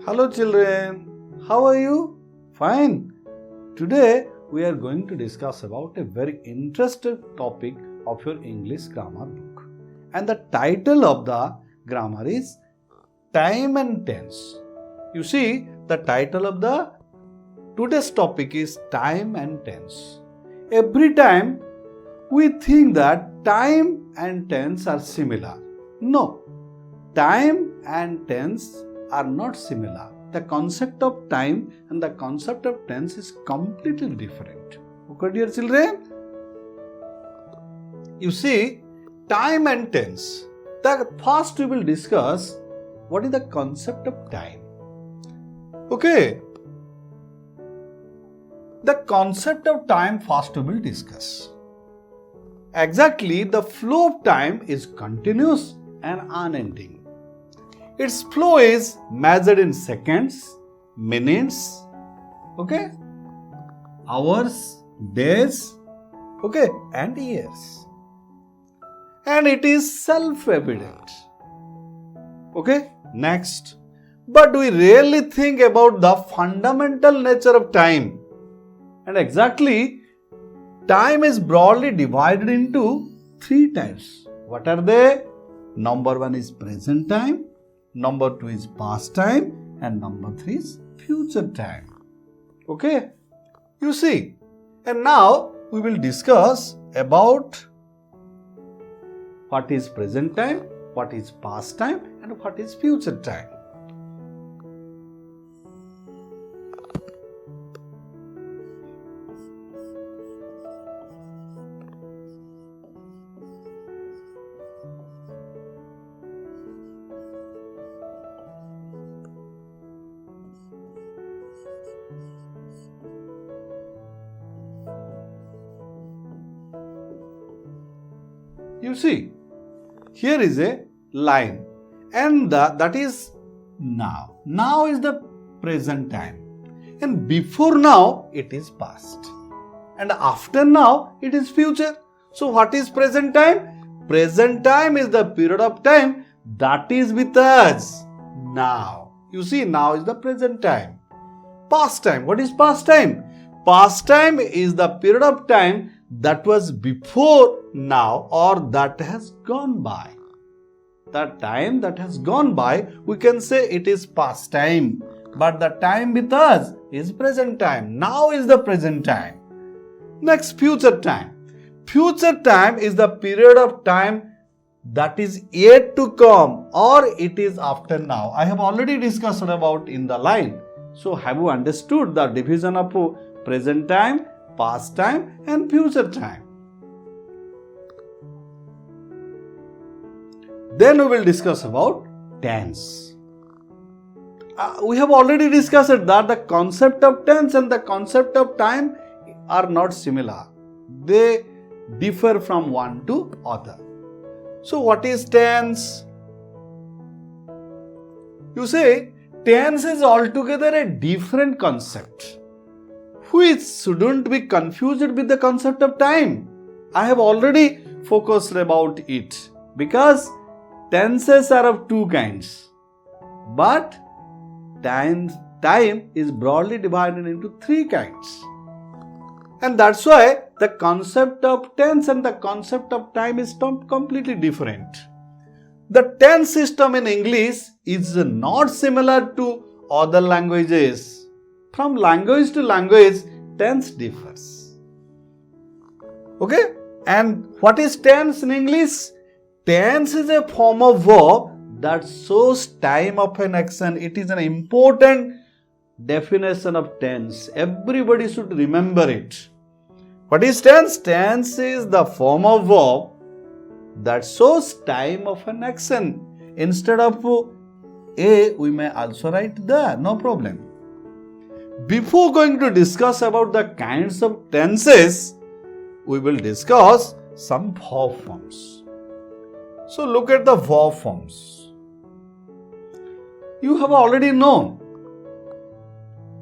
Hello children, how are you? Fine. Today we are going to discuss about a very interesting topic of your English grammar book. And the title of the grammar is Time and Tense. You see, the title of the today's topic is Time and Tense. Every time we think that time and tense are similar. No, time and tense are not similar. The concept of time and the concept of tense is completely different. Okay, dear children? You see, time and tense. First we will discuss what is the concept of time. Okay. The concept of time first we will discuss. Exactly, the flow of time is continuous and unending. Its flow is measured in seconds, minutes, okay, hours, days, okay, and years. And it is self-evident. Okay, next. But we rarely think about the fundamental nature of time. And exactly, time is broadly divided into three types. What are they? Number one is present time, number two is past time, and number three is future time. Okay? You see, and now we will discuss about what is present time, what is past time, and what is future time. You see, here is a line and that is now. Now is the present time and before now it is past and after now it is future. So what is present time? Present time is the period of time that is with us now. You see, now is the present time. Past time. What is past time? Past time is the period of time that was before now or that has gone by. The time that has gone by, we can say it is past time. But the time with us is present time. Now is the present time. Next, future time. Future time is the period of time that is yet to come or it is after now. I have already discussed about in the line. So have you understood the division of present time, past time and future time? Then we will discuss about tense. We have already discussed that the concept of tense and the concept of time are not similar. They differ from one to other. So what is tense? You say tense is altogether a different concept, which shouldn't be confused with the concept of time. I have already focused about it because tenses are of two kinds, but time is broadly divided into three kinds. And that's why the concept of tense and the concept of time is completely different. The tense system in English is not similar to other languages. From language to language, tense differs. Okay? And what is tense in English? Tense is a form of verb that shows time of an action. It is an important definition of tense. Everybody should remember it. What is tense? Tense is the form of verb that shows time of an action. Instead of A, we may also write the, no problem. Before going to discuss about the kinds of tenses, we will discuss some verb forms. So look at the verb forms. You have already known.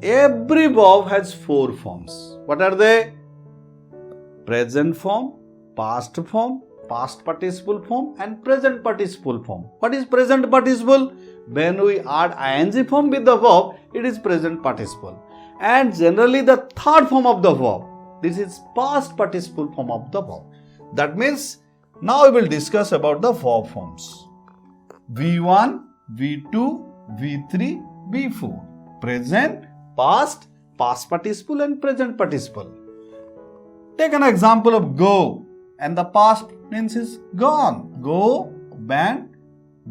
Every verb has four forms. What are they? Present form, past form, past participle form and present participle form. What is present participle? When we add ing form with the verb, it is present participle. And generally the third form of the verb, this is past participle form of the verb. That means now we will discuss about the verb forms. V1, V2, V3, V4. Present, past, past participle and present participle. Take an example of go, and the past tense is gone. Go, went,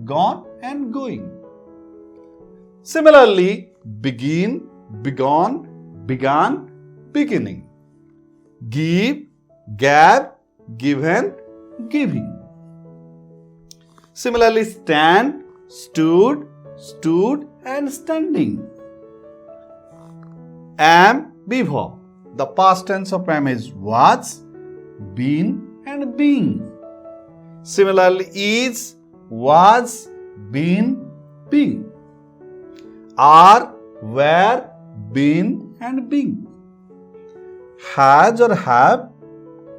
gone and going. Similarly, begin, begun, began, beginning. Give, gave, given, giving. Similarly, stand, stood, stood and standing. Am, be verb. The past tense of am is was, been and being. Similarly, is, was, been, being. Are, were, been and being. Has or have,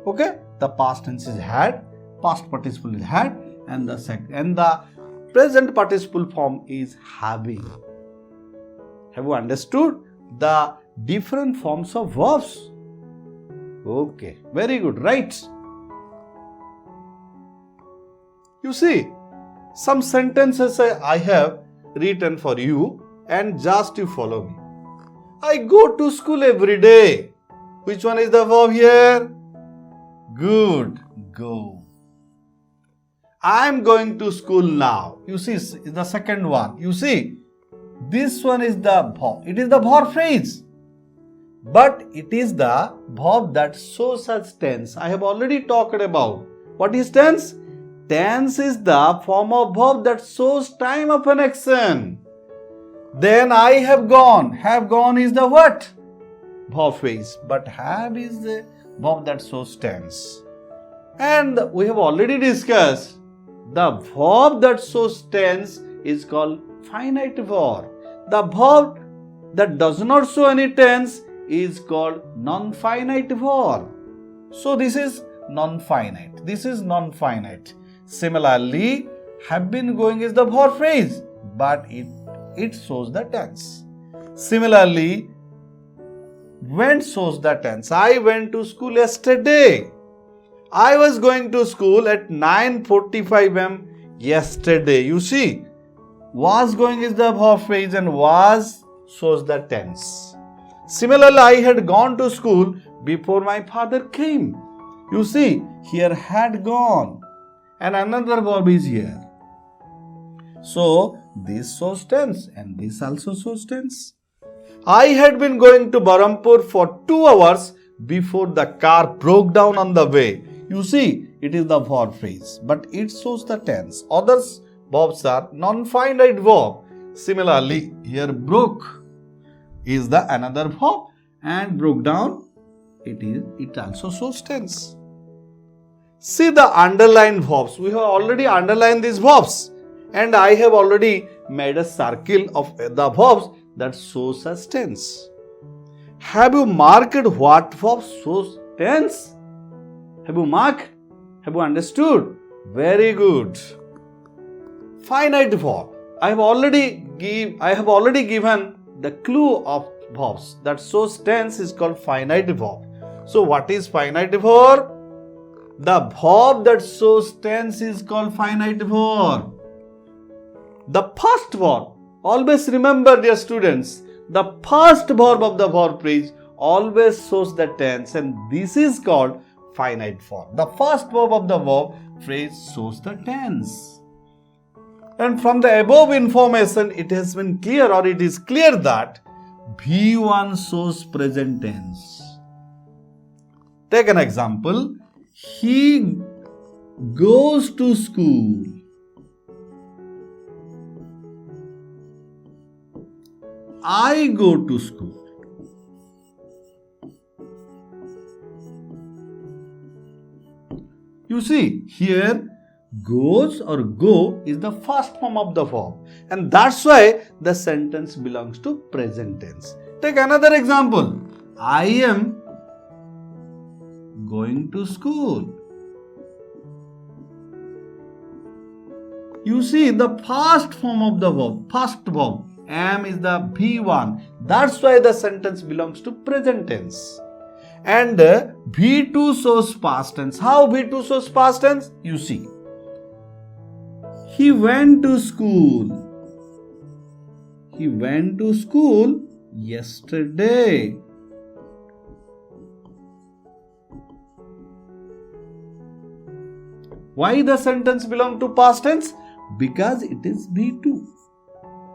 okay, the past tense is had, past participle is had, and the present participle form is having. Have you understood the different forms of verbs? Okay, very good, right? You see, some sentences I have written for you and just you follow me. I go to school every day. Which one is the verb here? Good, go. I am going to school now. You see, the second one. You see, this one is the verb. It is the verb phrase. But it is the verb that shows as tense. I have already talked about. What is tense? Tense is the form of verb that shows time of an action. Then I have gone. Have gone is the what? Verb phrase. But have is the verb that shows tense. And we have already discussed the verb that shows tense is called finite verb. The verb that does not show any tense is called non-finite verb. So this is non-finite. This is non-finite. Similarly, have been going is the verb phrase, but it shows the tense. Similarly, went shows the tense. I went to school yesterday. I was going to school at 9:45 am yesterday. You see, was going is the verb phrase and was shows the tense. Similarly, I had gone to school before my father came. You see, here had gone and another verb is here. So, this shows tense and this also shows tense. I had been going to Berhampur for 2 hours before the car broke down on the way. You see, it is the verb phrase, but it shows the tense. Others verbs are non-finite verb. Similarly, here broke is the another verb and broke down, it also shows tense. See the underlined verbs. We have already underlined these verbs and I have already made a circle of the verbs that shows as tense. Have you marked what verb shows tense? Have you marked? Have you understood? Very good. Finite verb. I have already given the clue of verbs that shows tense is called finite verb. So what is finite verb? The verb that shows tense is called finite verb. The past verb. Always remember, dear students, the past verb of the verb phrase always shows the tense and this is called finite verb. The first verb of the verb phrase shows the tense. And from the above information, it has been clear or it is clear that V1 shows present tense. Take an example. He goes to school. I go to school. You see, here goes or go is the first form of the verb and that's why the sentence belongs to present tense. Take another example. I am going to school. You see, the first form of the verb, first verb, am is the V1. That's why the sentence belongs to present tense. And V2 shows past tense. How V2 shows past tense? You see. He went to school. He went to school yesterday. Why the sentence belongs to past tense? Because it is V2.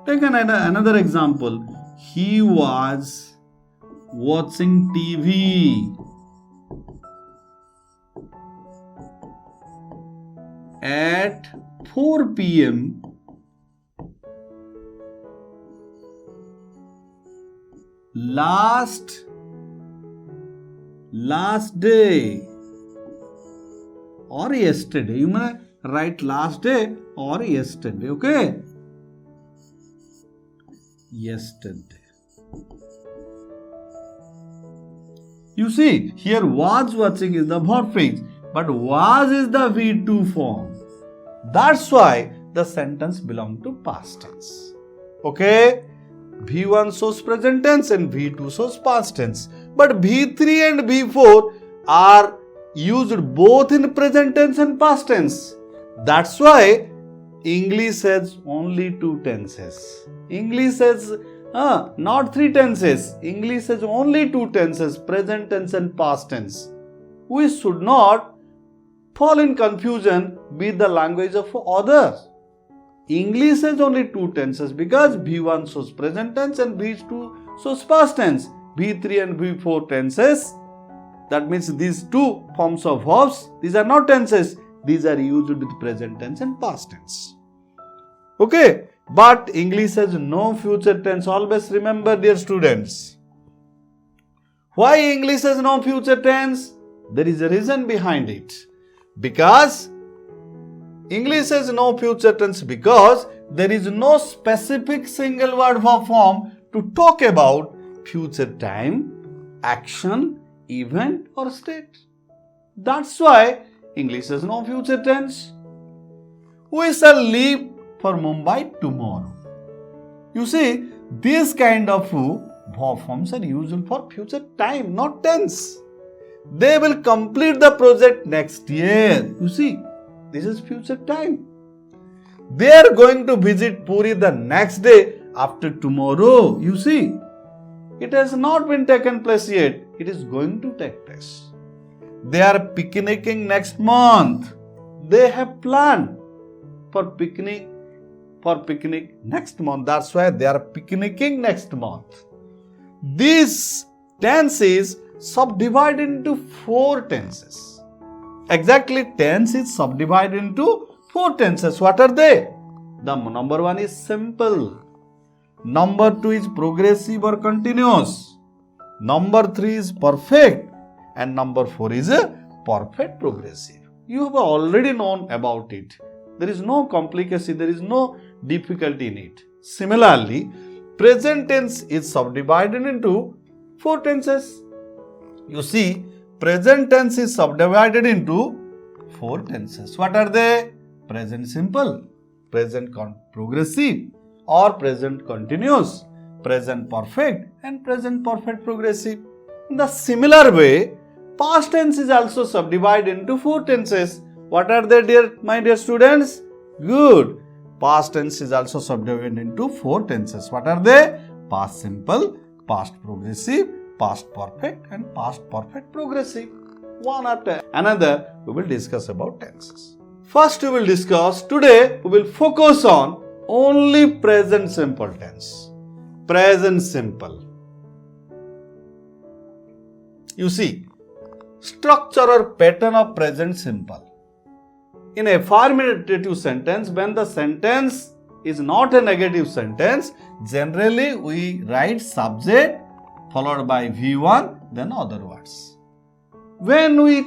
Take another example. He was watching TV at 4 p.m. last day or yesterday. You may write last day or yesterday. Okay? Yesterday. You see, here was watching is the verb phrase, but was is the V2 form. That's why the sentence belongs to past tense. Okay? V1 shows present tense and V2 shows past tense. But V3 and V4 are used both in present tense and past tense. That's why English has only two tenses. English has not three tenses. English has only two tenses, present tense and past tense. We should not fall in confusion with the language of others. English has only two tenses because V1 shows present tense and V2 shows past tense. V3 and V4 tenses. That means these two forms of verbs, these are not tenses. These are used with present tense and past tense. Okay? But English has no future tense. Always remember, dear students. Why English has no future tense? There is a reason behind it. Because English has no future tense because there is no specific single word verb form to talk about future time, action, event or state. That's why English has no future tense. We shall leave for Mumbai tomorrow. You see, this kind of verb forms are used for future time, not tense. They will complete the project next year. You see, this is future time. They are going to visit Puri the next day after tomorrow. You see, it has not been taken place yet. It is going to take place. They are picnicking next month. They have planned for picnic next month. That's why they are picnicking next month. This tense is subdivided into four tenses. Exactly, tense is subdivided into four tenses. What are they? The number one is simple. Number two is progressive or continuous. Number three is perfect. And number four is a perfect progressive. You have already known about it. There is no complication, there is no difficulty in it. Similarly, present tense is subdivided into four tenses. You see, present tense is subdivided into four tenses. What are they? Present simple, present progressive or present continuous, present perfect and present perfect progressive. In the similar way, past tense is also subdivided into four tenses. What are they, my dear students? Good. Past tense is also subdivided into four tenses. What are they? Past simple, past progressive, past perfect and past perfect progressive. One after another, we will discuss about tenses. First we will discuss, today we will focus on only present simple tense. Present simple. You see, structure or pattern of present simple. In a affirmative sentence, when the sentence is not a negative sentence, generally we write subject followed by V1, then other words. When we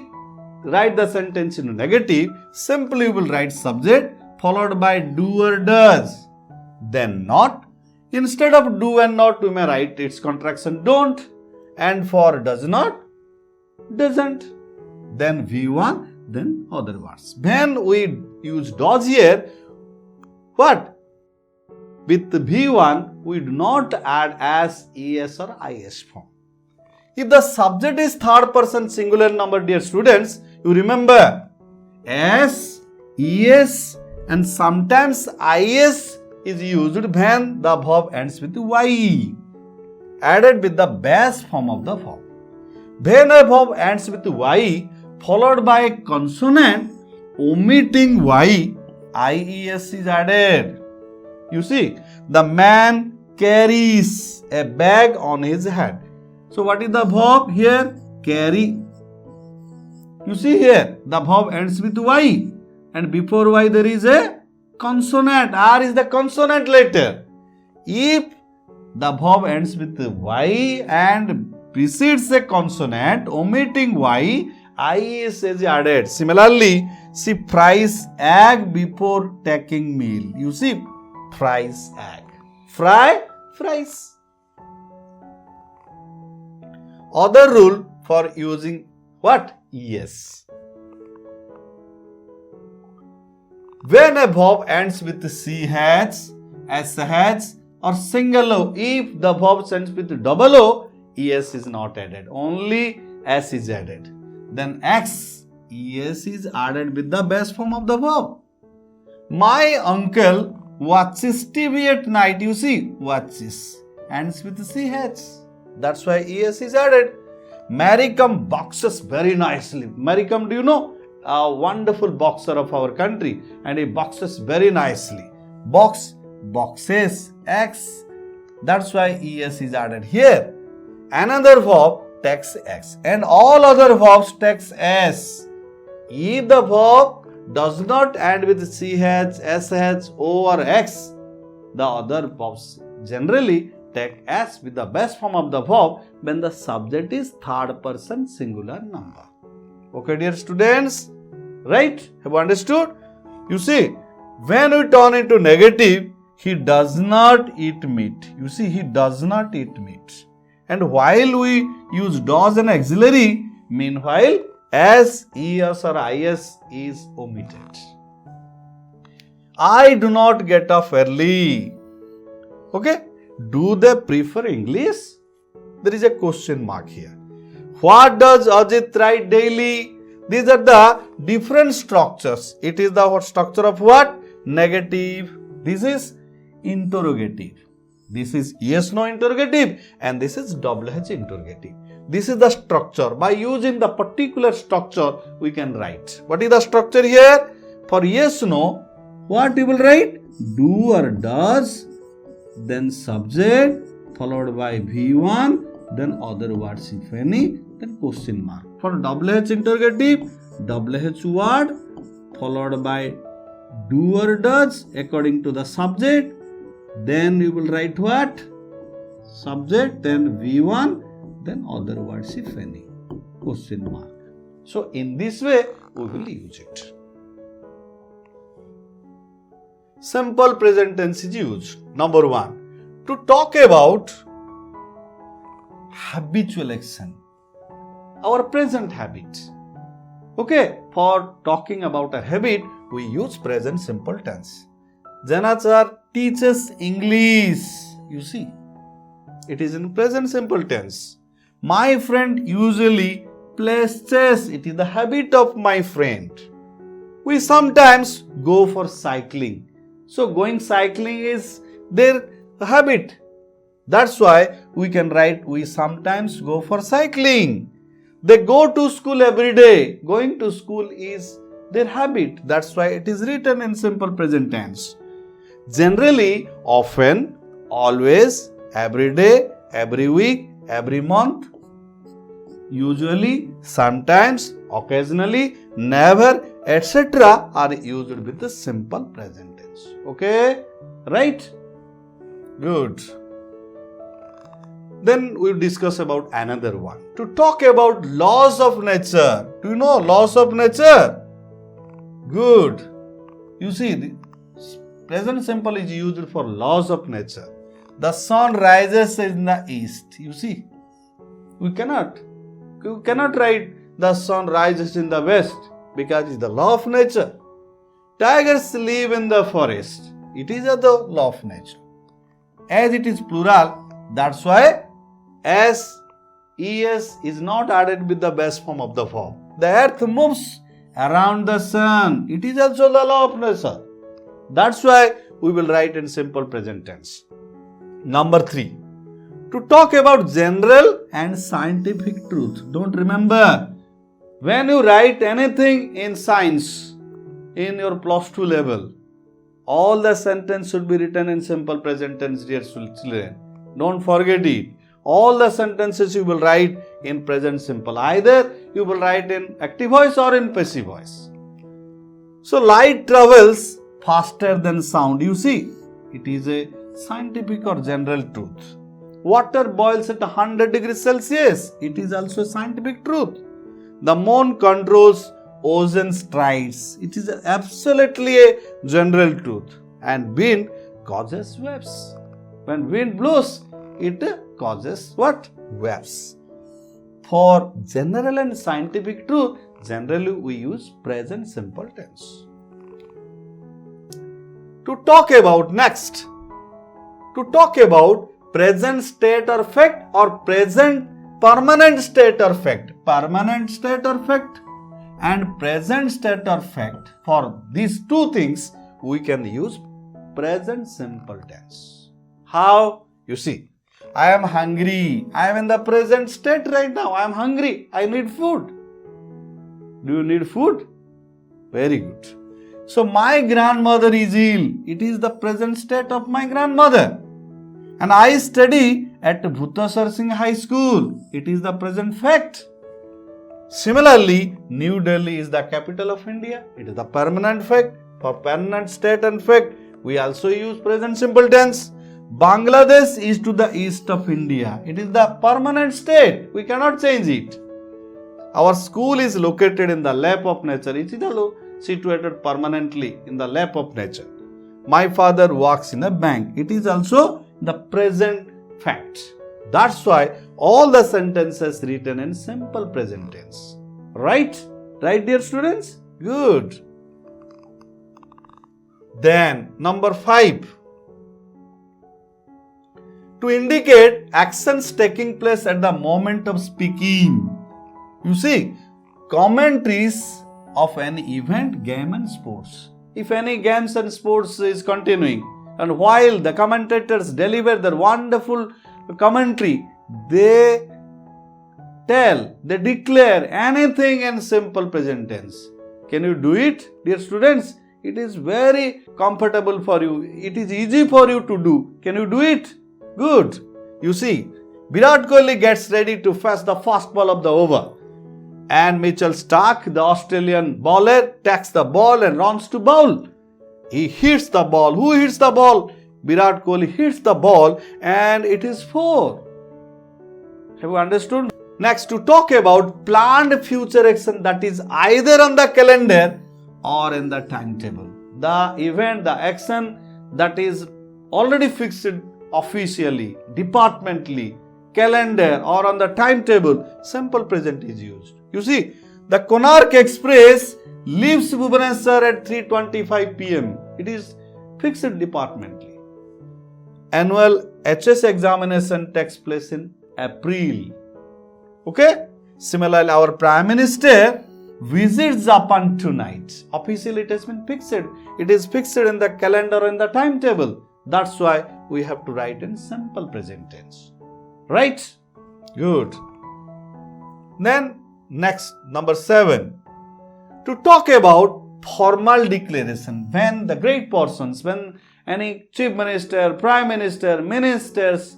write the sentence in negative, simply we will write subject followed by do or does, then not. Instead of do and not, we may write its contraction don't, and for does not, doesn't, then V1, then other words. When we use does here, But with V1, we do not add as ES or IS form. If the subject is third person singular number, dear students, you remember S, ES and sometimes IS is used when the verb ends with Y, added with the base form of the verb. When a verb ends with Y followed by a consonant omitting Y, IES is added. You see, the man carries a bag on his head. So what is the verb here? Carry. You see here, the verb ends with Y and before Y there is a consonant. R is the consonant letter. If the verb ends with Y and precedes a consonant omitting Y, IES is added. Similarly, she fries egg before taking meal. You see, fries egg. Fry, fries. Other rule for using what? ES. When a verb ends with CH, SH or single O, if the verb ends with double O, ES is not added. Only S is added. Then X, ES is added with the base form of the verb. My uncle watches TV at night. You see, watches ends with CH. That's why ES is added. Maricom boxes very nicely. Maricom, do you know? A wonderful boxer of our country, and he boxes very nicely. Box, boxes, X. That's why ES is added here. Another verb takes X and all other verbs takes S. If the verb does not end with CH, SH, O or X, the other verbs generally take S with the base form of the verb when the subject is third person singular number. Okay, dear students, right? Have you understood? You see, when we turn into negative, he does not eat meat. You see, he does not eat meat. And while we use does and auxiliary, meanwhile, S, ES or IS is omitted. I do not get up early. Okay? Do they prefer English? There is a question mark here. What does Ajit write daily? These are the different structures. It is the structure of what? Negative. This is interrogative. This is yes no interrogative and this is WH interrogative. This is the structure. By using the particular structure, we can write. What is the structure here? For yes no, what you will write? Do or does, then subject, followed by V1, then other words if any, then question mark. For WH interrogative, WH word, followed by do or does according to the subject, then you will write what? Subject, then V1, then other words if any, question mark. So in this way, we will use it. Simple present tense is used. Number 1, to talk about habitual action, our present habit. Okay, for talking about a habit, we use present simple tense. Janachar teaches English. You see, it is in present simple tense. My friend usually plays chess. It is the habit of my friend. We sometimes go for cycling. So going cycling is their habit. That's why we can write we sometimes go for cycling. They go to school every day. Going to school is their habit. That's why it is written in simple present tense. Generally, often, always, every day, every week, every month, usually, sometimes, occasionally, never, etc. are used with the simple present tense. Okay? Right? Good. Then we will discuss about another one. To talk about laws of nature. Do you know laws of nature? Good. You see, the present simple is used for laws of nature. The sun rises in the east. You see, you cannot write the sun rises in the west because it's the law of nature. Tigers live in the forest. It is the law of nature. As it is plural, that's why S, ES is not added with the base form of the verb. The earth moves around the sun. It is also the law of nature. That's why we will write in simple present tense. Number 3. To talk about general and scientific truth. Don't remember, when you write anything in science in your plus 2 level, all the sentence should be written in simple present tense, dear children. Don't forget it. All the sentences you will write in present simple. Either you will write in active voice or in passive voice. So light travels faster than sound. You see, it is a scientific or general truth. Water boils at 100 degrees Celsius. It is also a scientific truth. The moon controls ocean's tides. It is absolutely a general truth. And wind causes waves. When wind blows, it causes what? Waves. For general and scientific truth, generally we use present simple tense. To talk about next, to talk about present state or fact or present permanent state or fact. Permanent state or fact and present state or fact. For these two things, we can use present simple tense. How? You see, I am hungry. I am in the present state right now. I am hungry. I need food. Do you need food? Very good. So my grandmother is ill. It is the present state of my grandmother. And I study at Bhutasar Singh High School. It is the present fact. Similarly, New Delhi is the capital of India. It is the permanent fact. For permanent state and fact, we also use present simple tense. Bangladesh is to the east of India. It is the permanent state. We cannot change it. Our school is located in the lap of nature. It is situated permanently in the lap of nature. My father works in a bank. It is also the present fact. That's why all the sentences written in simple present tense. Right? Right, dear students? Good. Then, number 5. To indicate actions taking place at the moment of speaking. You see, commentaries of an event, game and sports. If any games and sports is continuing, and while the commentators deliver their wonderful commentary, they declare anything in simple present tense. Can you do it, dear students? It is very comfortable for you. It is easy for you to do. Can you do it? Good. You see, Virat Kohli gets ready to face the first ball of the over. And Mitchell Stark, the Australian bowler, takes the ball and runs to bowl. He hits the ball. Who hits the ball? Virat Kohli hits the ball and it is 4. Have you understood? Next, to talk about planned future action that is either on the calendar or in the timetable. The event, the action that is already fixed officially, departmentally, calendar or on the timetable, simple present is used. You see, the Konark Express leaves Bhubaneswar at 3:25 p.m. It is fixed departmentally. Annual HSC examination takes place in April. Okay? Similarly, our Prime Minister visits Japan tonight. Officially, it has been fixed. It is fixed in the calendar or in the timetable. That's why we have to write in simple present tense. Right? Good. Then, next, number 7. To talk about formal declaration, when the great persons, when any chief minister, prime minister, ministers,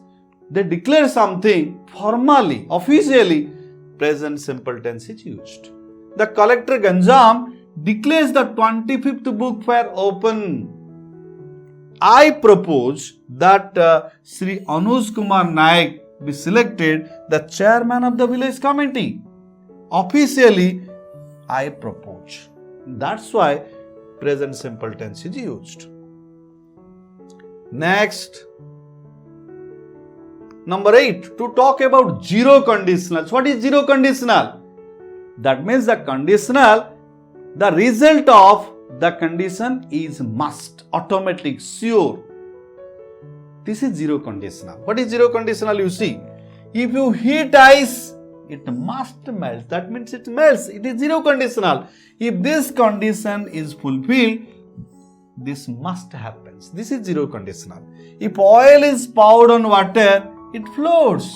they declare something formally, officially, present simple tense is used. The collector Ganjam declares the 25th book fair open. I propose that Sri Anuj Kumar Naik be selected the chairman of the village committee. Officially, I propose. That's why present simple tense is used. Next, number 8, to talk about zero conditionals. What is zero conditional? That means the conditional, the result of the condition is must, automatic, sure. This is zero conditional. What is zero conditional? You see, if you heat ice, it must melt. That means it melts. It is zero conditional. If this condition is fulfilled, this must happen. This is zero conditional. If oil is poured on water, it floats.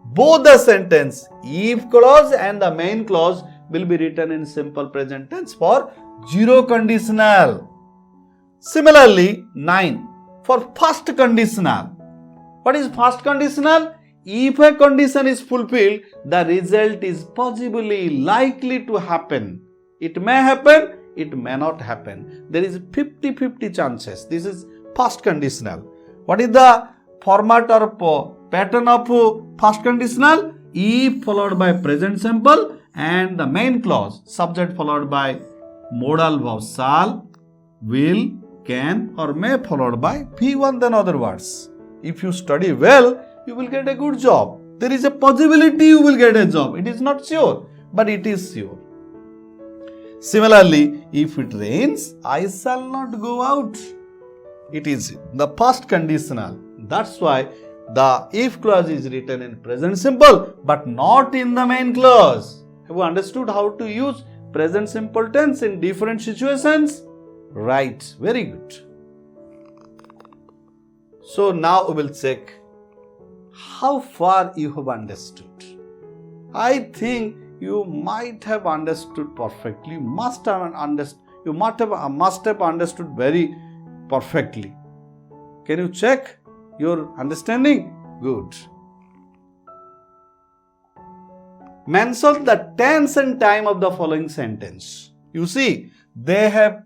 Both the sentence, if clause and the main clause, will be written in simple present tense for zero conditional. Similarly, 9. For first conditional. What is first conditional? If a condition is fulfilled, the result is possibly likely to happen. It may happen, it may not happen. There is 50-50 chances. This is first conditional. What is the format or pattern of first conditional? If followed by present simple and the main clause, subject followed by modal verb shall, will, can or may followed by V1 then other words. If you study well, you will get a good job. There is a possibility you will get a job. It is not sure, but it is sure. Similarly, if it rains, I shall not go out. It is the past conditional. That's why the if clause is written in present simple, but not in the main clause. Have you understood how to use present simple tense in different situations? Right, very good. So now we will check how far you have understood. I think you might have understood perfectly. You must have understood very perfectly. Can you check your understanding? Good. Mention the tense and time of the following sentence. You see, they have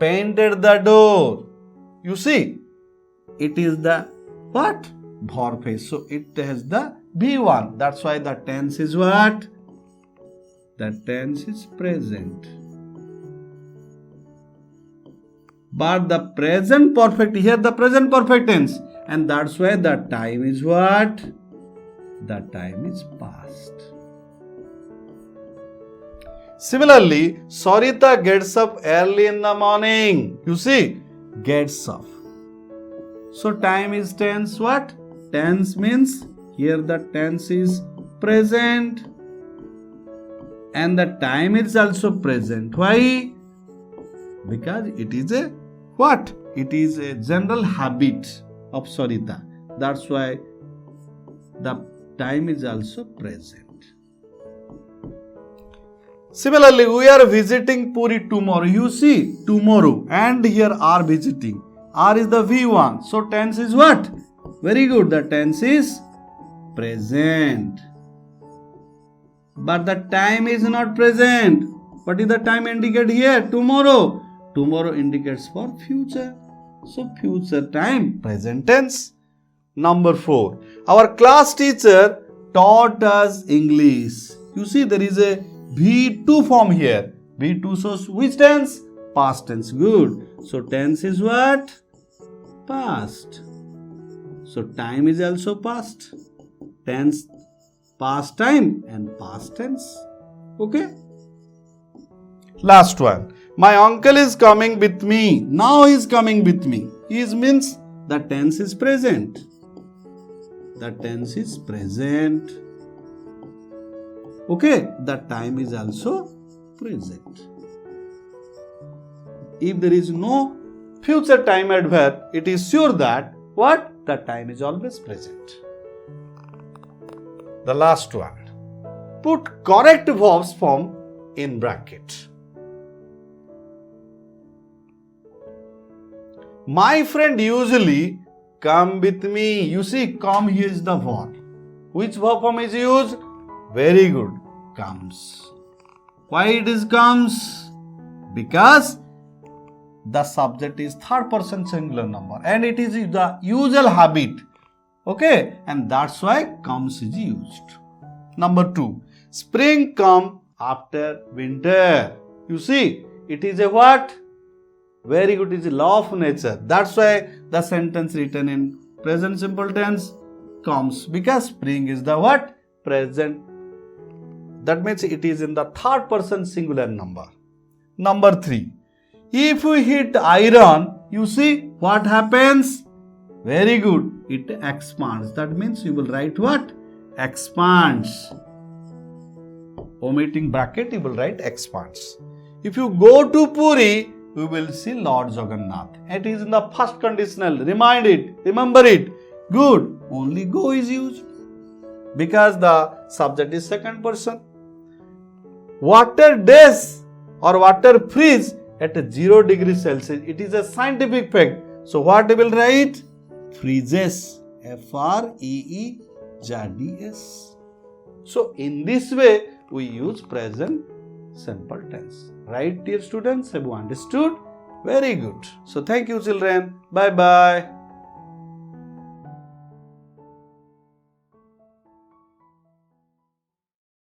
painted the door. You see, it is the what? Verb phrase. So it has the V1. That's why the tense is what? The tense is present. But the present perfect, here the present perfect tense. And that's why the time is what? The time is past. Similarly, Sarita gets up early in the morning. You see, gets up. So time is tense what? Tense means here the tense is present and the time is also present. Why? Because it is a what? It is a general habit of Sarita. That's why the time is also present. Similarly, we are visiting Puri tomorrow. You see, tomorrow and here are visiting. R is the V1. So tense is what? Very good. The tense is present. But the time is not present. What is the time indicated here? Tomorrow. Tomorrow indicates for future. So future time, present tense. Number 4. Our class teacher taught us English. You see, there is a V2 form here. V2 shows which tense? Past tense. Good. So tense is what? Past. So time is also past. Tense, past time and past tense. Okay. Last one. My uncle is coming with me. Now he is coming with me. He means the tense is present. The tense is present. Okay. The time is also present. If there is no future time adverb, it is sure that what? The time is always present. The last one. Put correct verbs form in bracket. My friend usually come with me. You see, come here is the verb. Which verb form is used? Very good. Comes. Why it is comes? Because the subject is third person singular number and it is the usual habit. Okay, and that's why comes is used. Number 2. Spring come after winter. You see, it is a what? Very good, it is a law of nature. That's why the sentence written in present simple tense comes, because spring is the what? Present. That means it is in the third person singular number. Number 3. If we hit iron, you see what happens? Very good. It expands. That means you will write what? Expands. Omitting bracket, you will write expands. If you go to Puri, you will see Lord Jagannath. It is in the first conditional. Remind it. Remember it. Good. Only go is used. Because the subject is second person. Water does or water freeze at 0 degree Celsius. It is a scientific fact. So what we will write? Freezes. F-R-E-E-Z-D-S. So in this way, we use present simple tense. Right, dear students? Have you understood? Very good. So thank you, children. Bye-bye.